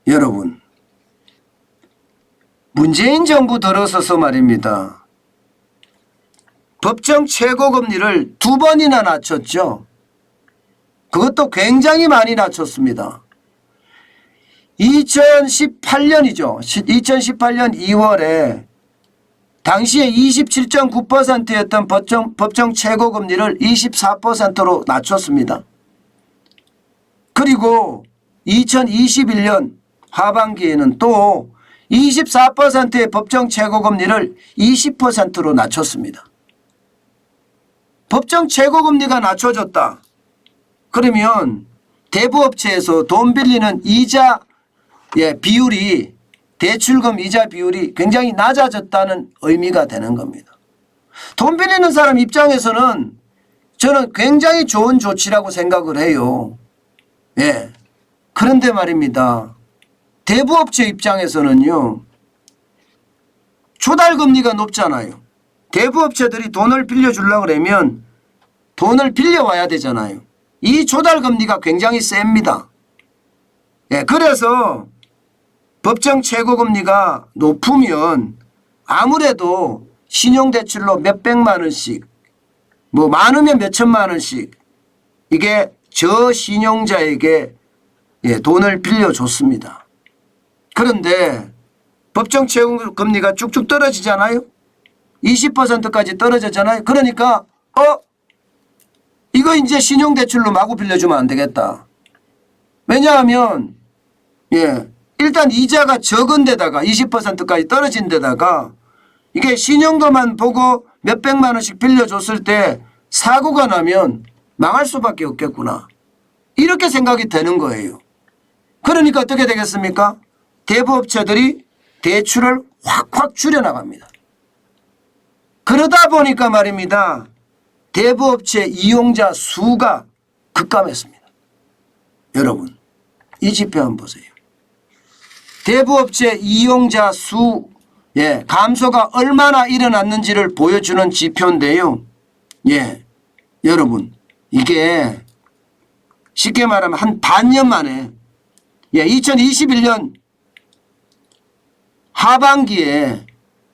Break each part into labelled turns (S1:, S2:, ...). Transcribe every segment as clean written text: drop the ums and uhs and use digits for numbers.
S1: 여러분, 문재인 정부 들어서서 말입니다. 법정 최고금리를 2번이나 낮췄죠. 그것도 굉장히 많이 낮췄습니다. 2018년이죠. 2018년 2월에 당시에 27.9%였던 법정 최고금리를 24%로 낮췄습니다. 그리고 2021년 하반기에는 또 24%의 법정 최고금리를 20%로 낮췄습니다. 법정 최고금리가 낮춰졌다. 그러면 대부업체에서 돈 빌리는 이자 비율이, 대출금 이자 비율이 굉장히 낮아졌다는 의미가 되는 겁니다. 돈 빌리는 사람 입장에서는 저는 굉장히 좋은 조치라고 생각을 해요. 예. 그런데 말입니다. 대부업체 입장에서는요, 조달금리가 높잖아요. 대부업체들이 돈을 빌려주려고 그러면 돈을 빌려와야 되잖아요. 이 조달금리가 굉장히 셉니다. 예, 그래서 법정 최고금리가 높으면 아무래도 신용대출로 몇백만 원씩, 뭐 많으면 몇천만 원씩 이게 저신용자에게 돈을 빌려줬습니다. 그런데 법정 최고금리가 쭉쭉 떨어지잖아요. 20%까지 떨어졌잖아요. 그러니까 이거 이제 신용대출로 마구 빌려주면 안 되겠다. 왜냐하면 일단 이자가 적은 데다가 20%까지 떨어진 데다가 이게 신용도만 보고 몇백만 원씩 빌려줬을 때 사고가 나면 망할 수밖에 없겠구나. 이렇게 생각이 되는 거예요. 그러니까 어떻게 되겠습니까? 대부업체들이 대출을 확확 줄여나갑니다. 그러다 보니까 말입니다. 대부업체 이용자 수가 급감했습니다. 여러분, 이 지표 한번 보세요. 대부업체 이용자 수 감소가 얼마나 일어났는지를 보여주는 지표인데요. 여러분, 이게 쉽게 말하면 한 반년 만에 2021년 하반기에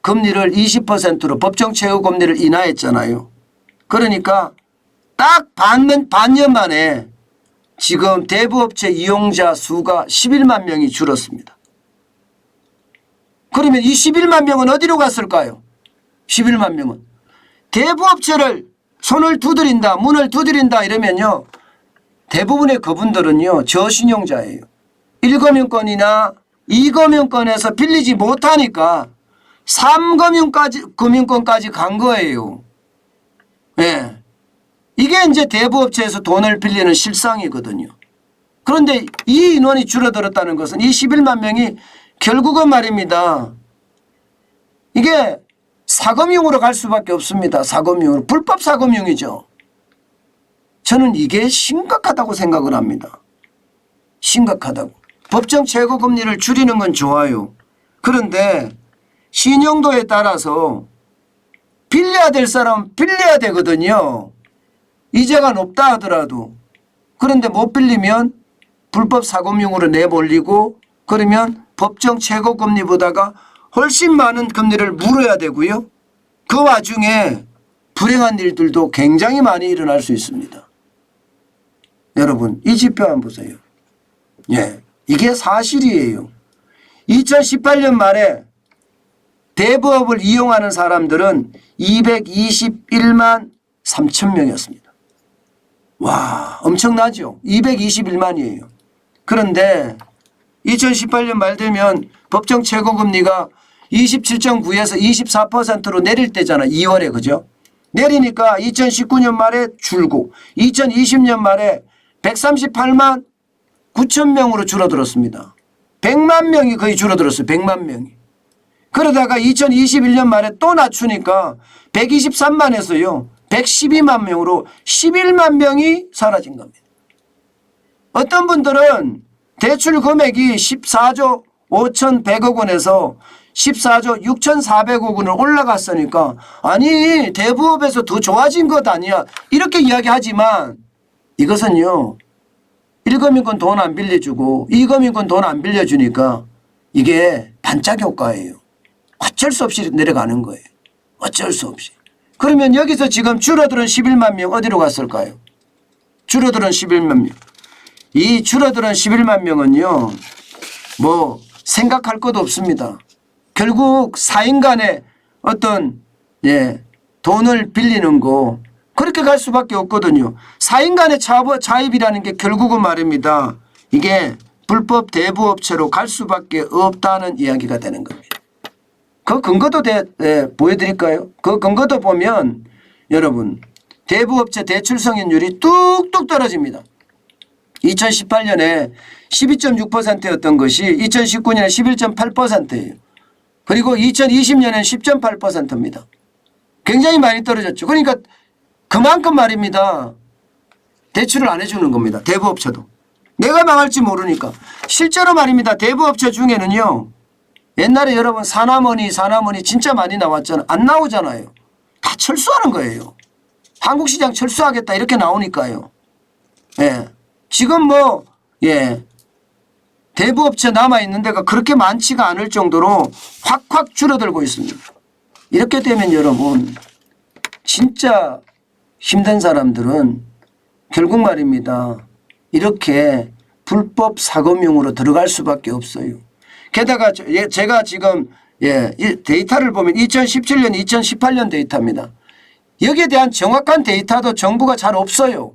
S1: 금리를 20%로 법정 최고금리를 인하했잖아요. 그러니까 딱 반년 만에 지금 대부업체 이용자 수가 11만 명이 줄었습니다. 그러면 이 11만 명은 어디로 갔을까요? 11만 명은 대부업체를 손을 두드린다, 문을 두드린다 이러면요, 대부분의 그분들은요 저신용자예요. 1금융권이나 2금융권에서 빌리지 못하니까 3금융권까지 간 거예요. 이게 이제 대부업체에서 돈을 빌리는 실상이거든요. 그런데 이 인원이 줄어들었다는 것은 이 11만 명이 결국은 말입니다. 이게 사금융으로 갈 수밖에 없습니다. 사금융으로. 불법 사금융이죠. 저는 이게 심각하다고 생각을 합니다. 심각하다고. 법정 최고금리를 줄이는 건 좋아요. 그런데 신용도에 따라서 빌려야 될 사람은 빌려야 되거든요. 이자가 높다 하더라도. 그런데 못 빌리면 불법 사금융으로 내몰리고 그러면 법정 최고금리보다가 훨씬 많은 금리를 물어야 되고요. 그 와중에 불행한 일들도 굉장히 많이 일어날 수 있습니다. 여러분, 이 지표 한번 보세요. 이게 사실이에요. 2018년 말에 대부업을 이용하는 사람들은 221만 3천 명이었습니다. 와, 엄청나죠? 221만이에요. 그런데 2018년 말 되면 법정 최고금리가 27.9에서 24%로 내릴 때잖아. 2월에. 그죠? 내리니까 2019년 말에 줄고 2020년 말에 138만 9천 명으로 줄어들었습니다. 100만 명이 거의 줄어들었어요. 100만 명이. 그러다가 2021년 말에 또 낮추니까 123만에서요. 112만 명으로 11만 명이 사라진 겁니다. 어떤 분들은 대출 금액이 14조 5,100억 원에서 14조 6,400억 원을 올라갔으니까 아니 대부업에서 더 좋아진 것 아니야 이렇게 이야기하지만 이것은요 1금융권 돈 안 빌려주고 2금융권 돈 안 빌려주니까 이게 반짝 효과예요. 어쩔 수 없이 내려가는 거예요. 어쩔 수 없이. 그러면 여기서 지금 줄어드는 11만 명 어디로 갔을까요? 줄어드는 11만 명. 이 줄어드는 11만 명은요. 뭐 생각할 것도 없습니다. 결국 사인간의 어떤 돈을 빌리는 거 그렇게 갈 수밖에 없거든요. 사인간의 자입이라는 게 결국은 말입니다. 이게 불법 대부업체로 갈 수밖에 없다는 이야기가 되는 겁니다. 그 근거도 보여드릴까요? 그 근거도 보면 여러분 대부업체 대출 성인율이 뚝뚝 떨어집니다. 2018년에 12.6%였던 것이 2019년에 11.8%예요. 그리고 2020년에는 10.8%입니다. 굉장히 많이 떨어졌죠. 그러니까 그만큼 말입니다. 대출을 안 해주는 겁니다. 대부업체도. 내가 망할지 모르니까. 실제로 말입니다. 대부업체 중에는요. 옛날에 여러분 사나머니 진짜 많이 나왔잖아요. 안 나오잖아요. 다 철수하는 거예요. 한국시장 철수하겠다 이렇게 나오니까요. 예. 지금 대부업체 남아있는 데가 그렇게 많지가 않을 정도로 확확 줄어들고 있습니다. 이렇게 되면 여러분 진짜 힘든 사람들은 결국 말입니다. 이렇게 불법 사금융으로 들어갈 수밖에 없어요. 게다가 제가 지금 데이터를 보면 2017년, 2018년 데이터입니다. 여기에 대한 정확한 데이터도 정부가 잘 없어요.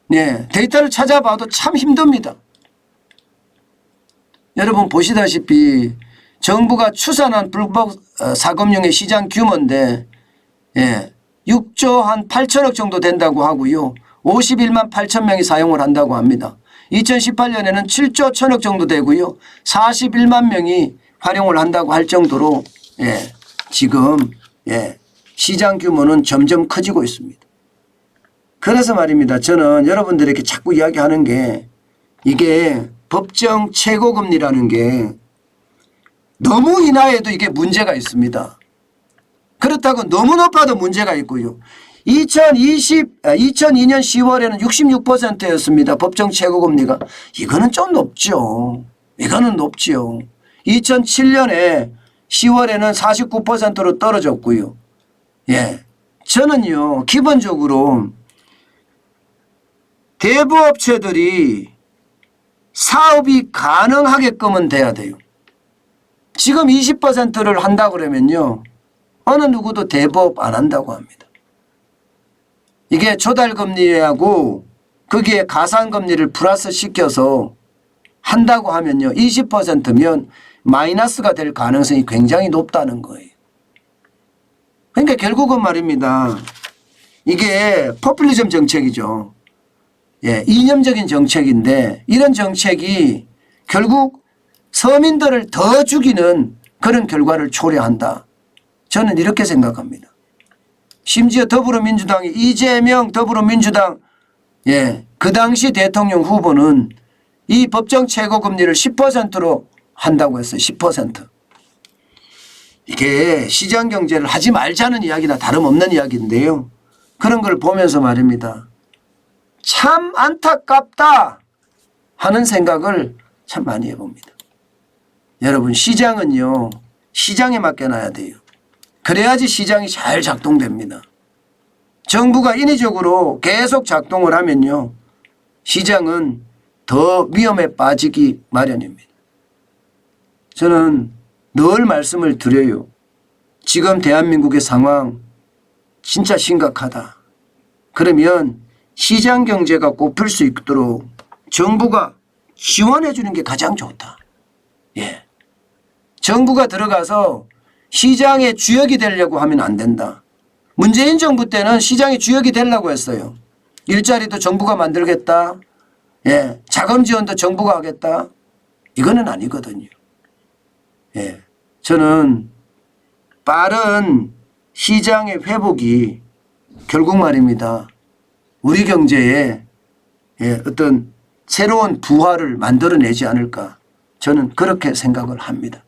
S1: 데이터를 찾아봐도 참 힘듭니다. 여러분 보시다시피 정부가 추산한 불법 사금융의 시장 규모인데 6조 한 8천억 정도 된다고 하고요. 51만 8천 명이 사용을 한다고 합니다. 2018년에는 7조 1천억 정도 되고요. 41만 명이 활용을 한다고 할 정도로 지금 시장 규모는 점점 커지고 있습니다. 그래서 말입니다. 저는 여러분들에게 자꾸 이야기하는 게 이게 법정 최고금리라는 게 너무 인하해도 이게 문제가 있습니다. 그렇다고 너무 높아도 문제가 있고요. 2002년 10월에는 66%였습니다. 법정 최고금리가. 이거는 좀 높죠. 이거는 높죠. 2007년에 10월에는 49%로 떨어졌고요. 저는요 기본적으로 대부업체들이 사업이 가능하게끔은 돼야 돼요. 지금 20%를 한다 그러면요. 어느 누구도 대부업 안 한다고 합니다. 이게 조달금리하고 거기에 가산금리를 플러스 시켜서 한다고 하면요. 20%면 마이너스가 될 가능성이 굉장히 높다는 거예요. 그러니까 결국은 말입니다. 이게 포퓰리즘 정책이죠. 이념적인 정책인데 이런 정책이 결국 서민들을 더 죽이는 그런 결과를 초래한다. 저는 이렇게 생각합니다. 심지어 더불어민주당이 이재명 더불어민주당 그 당시 대통령 후보는 이 법정 최고금리를 10%로 한다고 했어요. 10%. 이게 시장경제를 하지 말자는 이야기나 다름없는 이야기인데요. 그런 걸 보면서 말입니다. 참 안타깝다 하는 생각을 참 많이 해봅니다. 여러분 시장은요. 시장에 맡겨놔야 돼요. 그래야지 시장이 잘 작동됩니다. 정부가 인위적으로 계속 작동을 하면요. 시장은 더 위험에 빠지기 마련입니다. 저는 늘 말씀을 드려요. 지금 대한민국의 상황 진짜 심각하다. 그러면 시장 경제가 꼽힐 수 있도록 정부가 지원해 주는 게 가장 좋다. 정부가 들어가서 시장의 주역이 되려고 하면 안 된다. 문재인 정부 때는 시장의 주역이 되려고 했어요. 일자리도 정부가 만들겠다. 자금 지원도 정부가 하겠다. 이거는 아니거든요. 저는 빠른 시장의 회복이 결국 말입니다. 우리 경제에 어떤 새로운 부활을 만들어내지 않을까. 저는 그렇게 생각을 합니다.